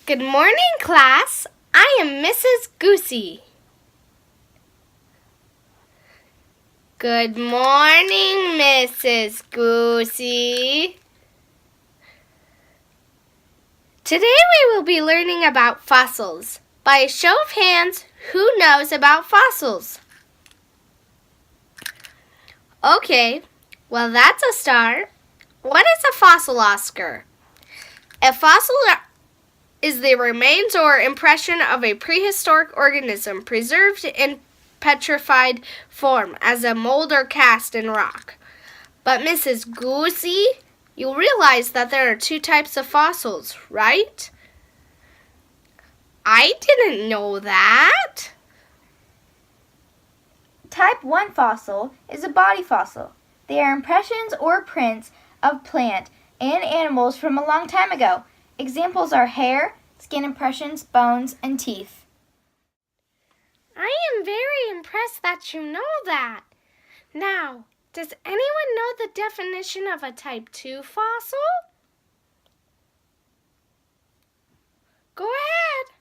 Good morning, class. I am Mrs. Goosey. Good morning, Mrs. Goosey. Today we will be learning about fossils. By a show of hands, who knows about fossils? Okay, well that's a start. What is a fossil, Oscar? A fossil is the remains or impression of a prehistoric organism preserved in petrified form as a mold or cast in rock. But Mrs. Goosey, you realize that there are two types of fossils, right? I didn't know that. Type 1 fossil is a body fossil. They are impressions or prints of plant and animals from a long time ago. Examples are hair, skin impressions, bones, and teeth. I am very impressed that you know that. Now, does anyone know the definition of a type 2 fossil? Go ahead.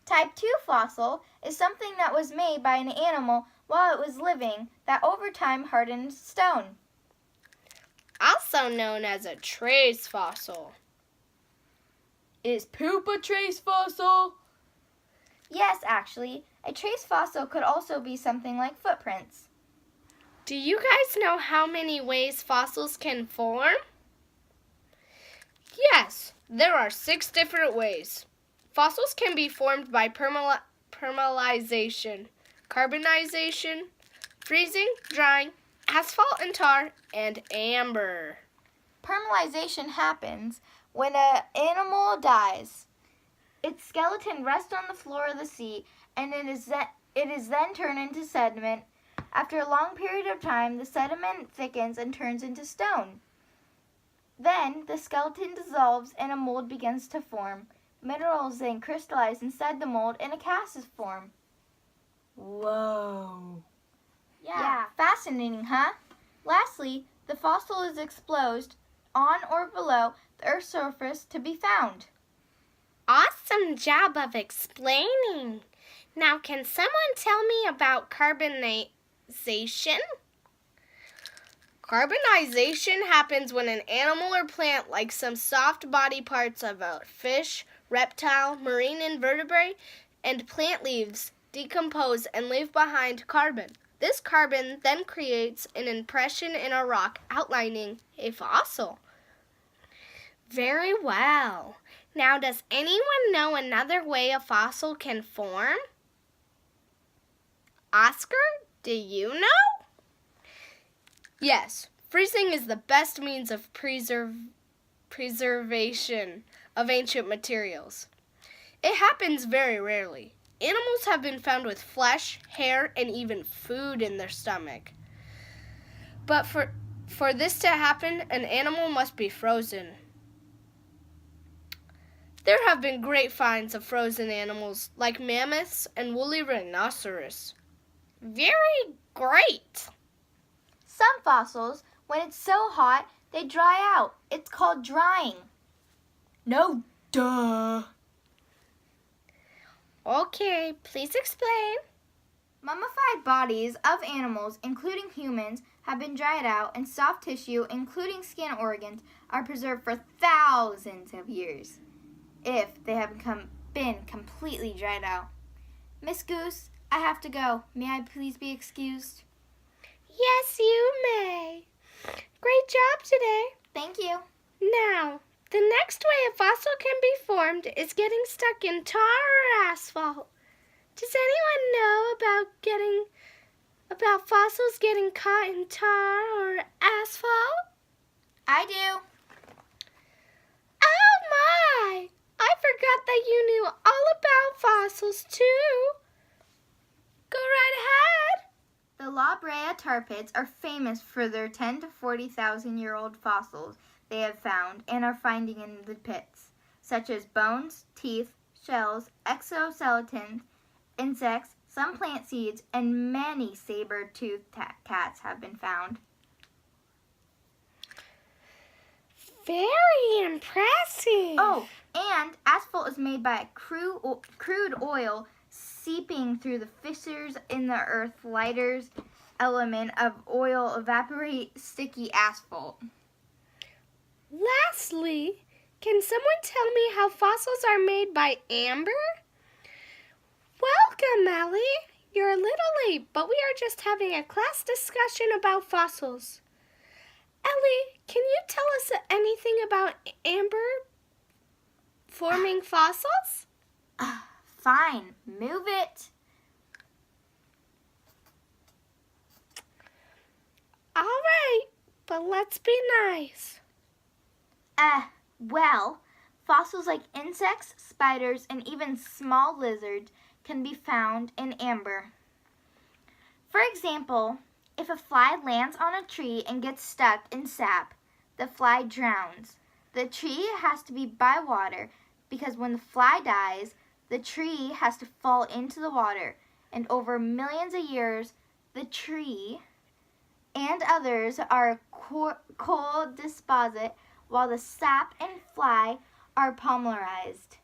Type 2 fossil is something that was made by an animal while it was living that over time hardened into stone. Also known as a trace fossil. Is poop a trace fossil? Yes, actually, a trace fossil could also be something like footprints. Do you guys know how many ways fossils can form? Yes, there are 6 different ways. Fossils can be formed by permeabilization, carbonization, freezing, drying, asphalt and tar, and amber. Permeabilization happens when an animal dies. Its skeleton rests on the floor of the sea, and it is then turned into sediment. After a long period of time, the sediment thickens and turns into stone. Then, the skeleton dissolves and a mold begins to form. Minerals then crystallize inside the mold and a cast is formed. Whoa. Yeah, fascinating, huh? Lastly, the fossil is exposed on or below the Earth's surface to be found. Awesome job of explaining. Now, can someone tell me about carbonization? Carbonization happens when an animal or plant, like some soft body parts of a fish, reptile, marine invertebrate, and plant leaves, decompose and leave behind carbon. This carbon then creates an impression in a rock outlining a fossil. Very well. Now, does anyone know another way a fossil can form? Oscar, do you know? Yes, freezing is the best means of preservation of ancient materials. It happens very rarely. Animals have been found with flesh, hair, and even food in their stomach. But for this to happen, an animal must be frozen. There have been great finds of frozen animals like mammoths and woolly rhinoceros. Very great! Some fossils, when it's so hot, they dry out. It's called drying. No, duh. Okay, please explain. Mummified bodies of animals, including humans, have been dried out, and soft tissue, including skin organs, are preserved for thousands of years, if they haven't been completely dried out. Miss Goose, I have to go. May I please be excused? Yes, you may. Great job today. Thank you. Now, the next way a fossil can be formed is getting stuck in tar or asphalt. Does anyone know about fossils getting caught in tar or asphalt? I do. Oh my! I forgot that you knew all about fossils too. Go right ahead. The La Brea tar pits are famous for their 10 to 40,000-year-old fossils they have found and are finding in the pits, such as bones, teeth, shells, exoskeletons, insects, some plant seeds, and many saber-toothed cats have been found. Very impressive. Oh, And asphalt is made by crude oil seeping through the fissures in the earth. Lighter element of oil evaporate sticky asphalt. Lastly, can someone tell me how fossils are made by amber? Welcome, Ellie. You're a little late, but we are just having a class discussion about fossils. Ellie, can you tell us anything about amber forming fossils? Fine, move it. All right, but let's be nice. Well, fossils like insects, spiders, and even small lizards can be found in amber. For example, if a fly lands on a tree and gets stuck in sap, the fly drowns. The tree has to be by water because when the fly dies, the tree has to fall into the water, and over millions of years, the tree and others are cold deposit while the sap and fly are polymerized.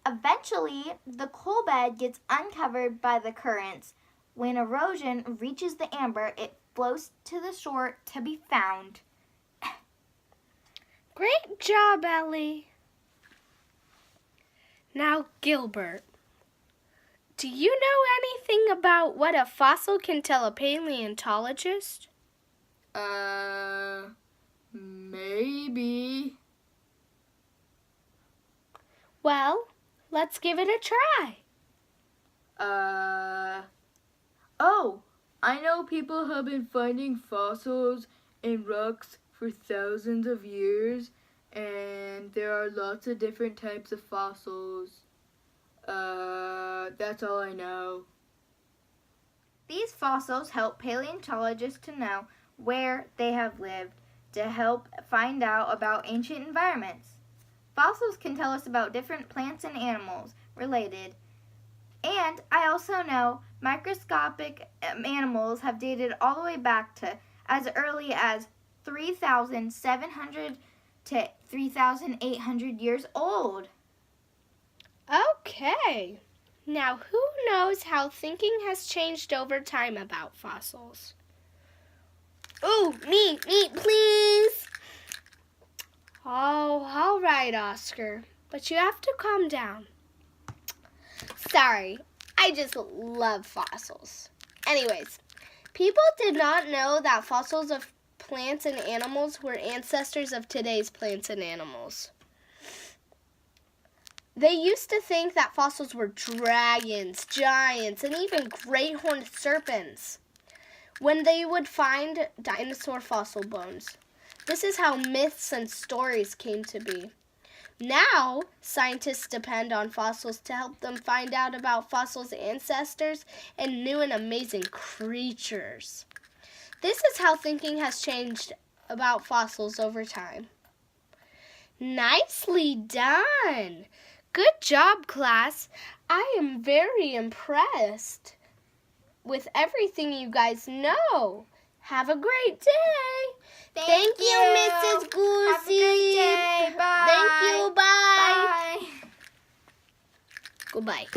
Eventually, the coal bed gets uncovered by the currents. When erosion reaches the amber, it flows to the shore to be found. Great job, Ellie. Now, Gilbert, do you know anything about what a fossil can tell a paleontologist? Maybe. Well, let's give it a try. Oh, I know people have been finding fossils in rocks for thousands of years, and there are lots of different types of fossils. That's all I know. These fossils help paleontologists to know where they have lived to help find out about ancient environments. Fossils can tell us about different plants and animals related. And I also know microscopic animals have dated all the way back to as early as 3,700 to 3,800 years old. Okay. Now, who knows how thinking has changed over time about fossils? Ooh, me, please. Oh, all right, Oscar. But you have to calm down. Sorry, I just love fossils. Anyways, people did not know that fossils of plants and animals were ancestors of today's plants and animals. They used to think that fossils were dragons, giants, and even great horned serpents when they would find dinosaur fossil bones. This is how myths and stories came to be. Now, scientists depend on fossils to help them find out about fossils' ancestors and new and amazing creatures. This is how thinking has changed about fossils over time. Nicely done! Good job, class. I am very impressed with everything you guys know. Have a great day. Thank you, Mrs. Goosey. Have a good day. Bye. Thank you. Bye. Bye. Goodbye.